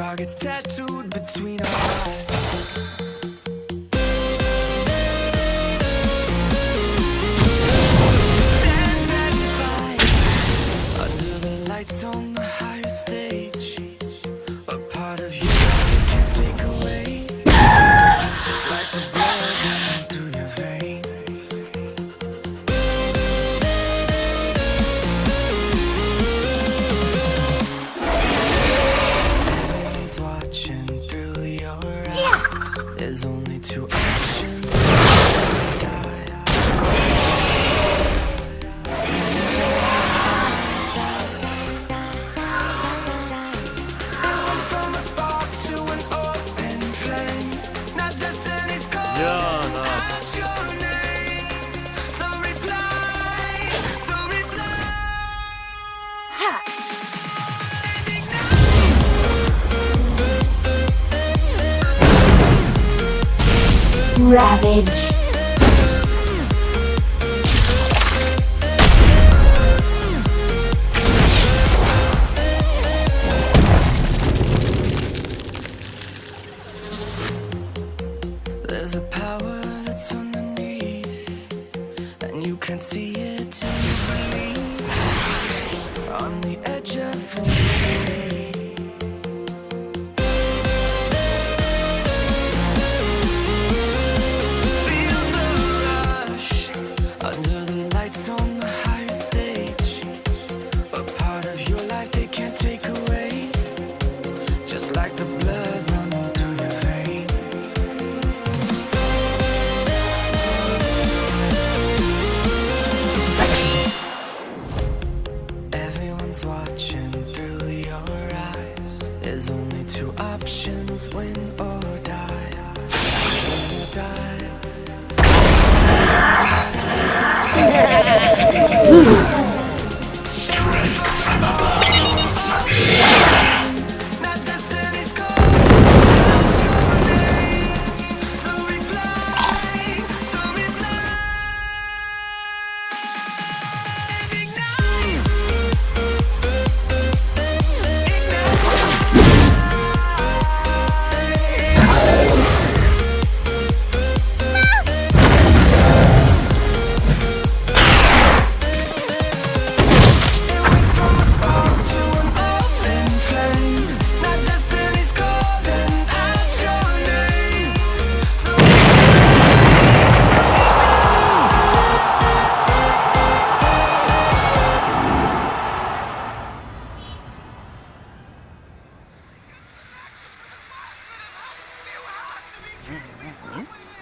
targets tattooed between our eyes. Stand and fight under the lights on the higher stage. A part of you they can't take away. Just like the blood running through your veins. Everyone's watching through your eyes. There's only two options. Die. It went from a spark to an open flame. Now destiny's calling out your name. So reply, so reply. Ravage. There's a power that's underneath, and you can't see it till you believe. On the edge of infinity. Feel the rush under the lights on the higher stage. A part of your life they can't take away. Just like the blood running through your veins. Everyone's watching through your eyes. There's only two options, win or die. Win or die. Now destiny's calling out your name. So reply, so reply. Ignite. It went from a spark to an open flame. Now destiny's calling out your name. So You have to be kidding me.